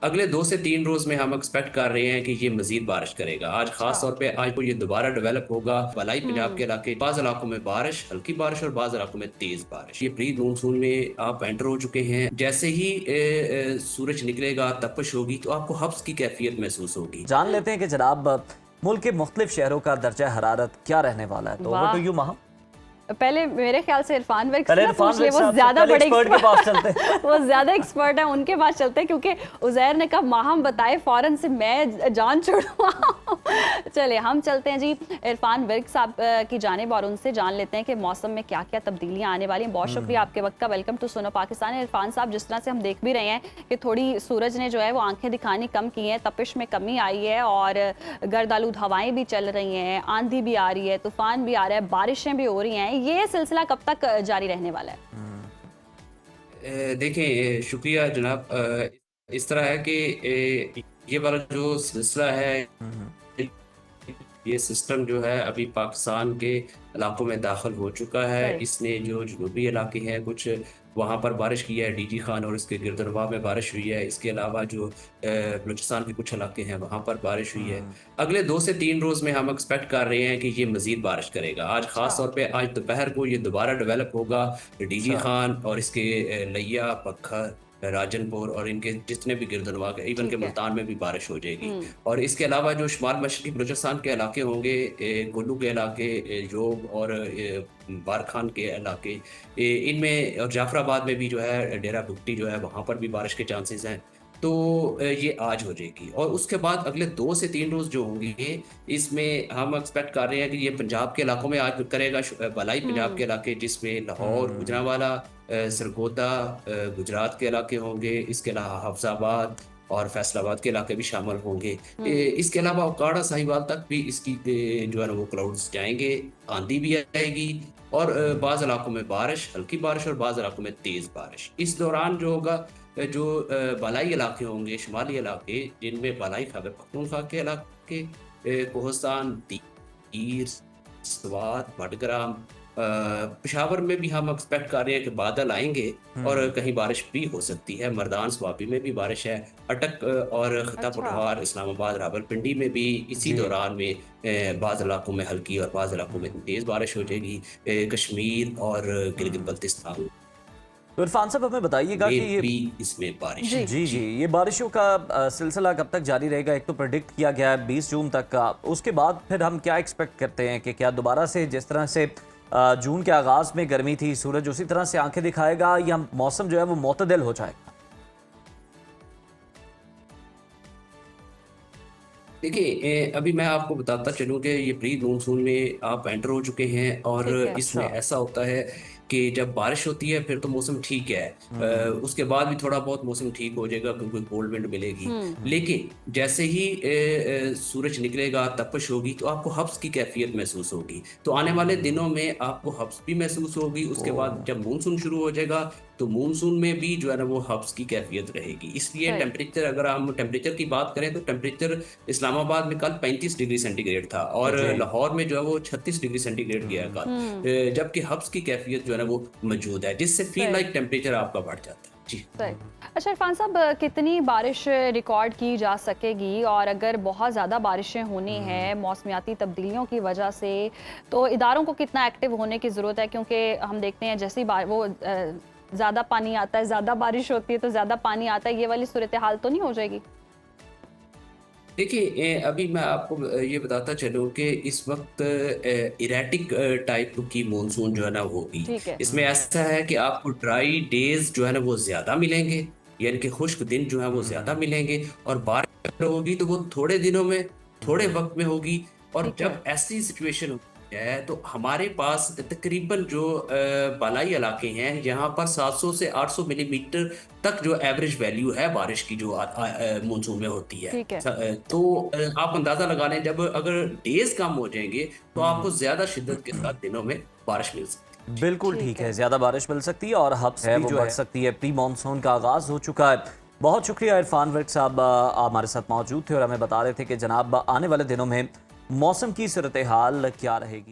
अगले 2 से 3 रोज में हम एक्सपेक्ट कर रहे हैं कि ये मजीद बारिश करेगा। आज अच्छा। खास तौर पे आज को ये दोबारा डेवलप होगा। मलाई पंजाब के हम्म। इलाके, बाज इलाकों में बारिश, हल्की बारिश और बाज इलाकों में तेज बारिश। ये प्री मानसून में आप एंटर हो चुके हैं। जैसे ही सूरज निकलेगा, तपश होगी, तो आपको हब्स की कैफियत महसूस होगी। जान लेते हैं कि जनाब मुल्क के मुख्तलिफ शहरों का दर्जा हरारत क्या रहने वाला है। तो ओवर टू वाह। यू माहा। पहले मेरे ख्याल से इरफान वर्क से पहले ना इरफान पूछ ले, वर्क वो साहब से, ज्यादा पहले बड़े एक्सपर्ट के पास चलते हैं। वो ज्यादा एक्सपर्ट है, उनके पास चलते हैं, क्योंकि उजैर ने कहा माहम बताए फौरन से मैं जान छुड़वा। चले हम चलते हैं जी इरफान वर्क साहब की जानिब और उनसे जान लेते हैं कि मौसम में क्या क्या तब्दीलियां आने वाली हैं। बहुत शुक्रिया आपके वक्त का। वेलकम टू सुनो पाकिस्तान। इरफान साहब, जिस तरह से हम देख भी रहे हैं कि थोड़ी सूरज ने जो है वो आंखें दिखानी कम की हैं, तपिश में कमी आई है और गर्द आलूद हवाएं भी चल रही हैं, आंधी भी आ रही है, तूफान भी आ रहा है, बारिशें भी हो रही हैं। ये सिलसिला कब तक जारी रहने वाला है? देखें, शुक्रिया जनाब। इस तरह है कि ये वाला जो सिलसिला है, ये सिस्टम जो है अभी पाकिस्तान के इलाकों में दाखिल हो चुका है। सही। इसने जो जनूबी इलाके हैं कुछ वहाँ पर बारिश की है, डीजी खान और इसके गिरदनवा में बारिश हुई है। इसके अलावा जो बलूचिस्तान के कुछ इलाके हैं वहाँ पर बारिश हुई है। अगले 2 से 3 रोज में हम एक्सपेक्ट कर रहे हैं कि ये मजीद बारिश करेगा। आज अच्छा। खास तौर पे आज दोपहर को ये दोबारा डेवलप होगा। डीजी अच्छा। खान और इसके लिया, पखर, राजनपुर और इनके जितने भी गिरदनवा के, इवन के ठीक है। मुल्तान में भी बारिश हो जाएगी। हम्म। और इसके अलावा जो शुमाल मशरकी बलूचिस्तान के इलाके होंगे, कुल्लू के इलाके, जोब और बारखान के इलाके, इनमें और जाफराबाद में भी जो है डेरा भुट्टी जो है वहाँ पर भी बारिश के चांसेस हैं। तो ये आज हो जाएगी। और उसके बाद अगले 2 से 3 रोज जो होंगे, इसमें हम एक्सपेक्ट कर रहे हैं कि ये पंजाब के इलाकों में आज करेगा, बलाई पंजाब हम्म। के इलाके जिसमें लाहौर, गुजरांवाला, सरगोदा, गुजरात के इलाके होंगे। इसके अलावा हफ्साबाद और फैसलाबाद के इलाके भी शामिल होंगे। हम्म। इसके अलावा ओकाड़ा साहिवाल तक भी इसकी जो है ना वो क्लाउड्स जाएंगे, आंधी भी आएगी और बाज़ इलाकों में बारिश, हल्की बारिश और बाज़ इलाकों में तेज़ बारिश। इस दौरान जो होगा, जो बालाई इलाके होंगे, शुमाली इलाके जिनमें बालाई खैबर पख्तूनख्वा के इलाके, कोहस्तान, तीर, स्वात, बडग्राम, पेशावर में भी हम एक्सपेक्ट कर रहे हैं कि बादल आएंगे और कहीं बारिश भी हो सकती है। मर्दान स्वाबी में भी बारिश है। अटक और खता अच्छा। पटवार, इस्लामाबाद, रावलपिंडी में भी इसी जी। दौरान में बाज़ इलाकों में हल्की और बाज़ इलाकों में तेज़ बारिश हो जाएगी। कश्मीर और गिलगित बल्तिस्तान तो इरफान साहब हमें बताइएगा कि में ये भी इसमें बारिश जी। है। जी जी जी। ये बारिशों का सिलसिला कब तक जारी रहेगा? एक तो प्रेडिक्ट किया गया है 20 जून तक का, उसके बाद फिर हम क्या एक्सपेक्ट करते हैं कि क्या दोबारा से जिस तरह से जून के आगाज में गर्मी थी, सूरज उसी तरह से आंखें दिखाएगा या मौसम जो है वो मोतदिल हो जाएगा? देखिए, अभी मैं आपको बताता चलूँ कि ये प्री मानसून में आप एंटर हो चुके हैं और ठीक है। इसमें अच्छा। ऐसा होता है कि जब बारिश होती है फिर तो मौसम ठीक है। उसके बाद भी थोड़ा बहुत मौसम ठीक हो जाएगा क्योंकि कोल्ड विंड मिलेगी। हम्म। लेकिन जैसे ही सूरज निकलेगा, तपश होगी, तो आपको हब्स की कैफियत महसूस होगी। तो आने वाले दिनों में आपको हब्स भी महसूस होगी। उसके बाद जब मानसून शुरू हो जाएगा तो मानसून में भी जो है ना वो हब्स की कैफियत रहेगी। इसलिए सही। टेम्परेचर, अगर हम टेम्परेचर की बात करें तो टेम्परेचर इस्लामाबाद में कल 35 डिग्री सेंटीग्रेड था और जी। लाहौर में जो है वो 36 डिग्री सेंटीग्रेड गया कल। हम्म। जबकि हब्स की कैफियत जो है ना वो मौजूद है, जिससे फील सही। लाइक टेम्परेचर आपका बढ़ जाता है। जी। सही। अच्छा इरफान साहब, कितनी बारिश रिकॉर्ड की जा सकेगी और अगर बहुत ज़्यादा बारिशें होनी हैं मौसमियाती तब्दीलियों की वजह से, तो इदारों को कितना एक्टिव होने की ज़रूरत है? क्योंकि हम देखते हैं जैसे ही वो ज़्यादा पानी आता है, ज़्यादा बारिश होती है तो ज़्यादा पानी आता है, ये वाली सूरत हाल तो नहीं हो जाएगी? देखिए, अभी मैं आपको ये बताता चलूँ कि इस वक्त इरेटिक टाइप की मानसून जो है ना होगी। ठीक है। इसमें ऐसा है कि आपको ड्राई डेज जो है ना वो ज़्यादा मिलेंगे, यानी कि खुश्क दिन जो है वो ज़्यादा मिलेंगे। और बारिश अगर होगी तो वो थोड़े दिनों में, थोड़े वक्त में होगी। और ठीक है। जब ऐसी सिचुएशन होती है तो हमारे पास तकरीबन जो बालाई इलाके हैं यहाँ पर 700 से 800 मिलीमीटर तक जो एवरेज वैल्यू है बारिश की जो मानसून में होती है। ठीक है। तो आप अंदाजा लगा लें, जब अगर डेज कम हो जाएंगे तो आपको ज्यादा शिद्दत के साथ दिनों में बारिश मिल सकती है। बिल्कुल ठीक ठीक है, है। ज्यादा बारिश मिल सकती है और हब्स भी जो बढ़ सकती है। प्री मानसून का आगाज हो चुका है। बहुत शुक्रिया इरफान वर्क साहब, हमारे साथ मौजूद थे और हमें बता रहे थे कि जनाब आने वाले दिनों में मौसम की सूरत हाल क्या रहेगी।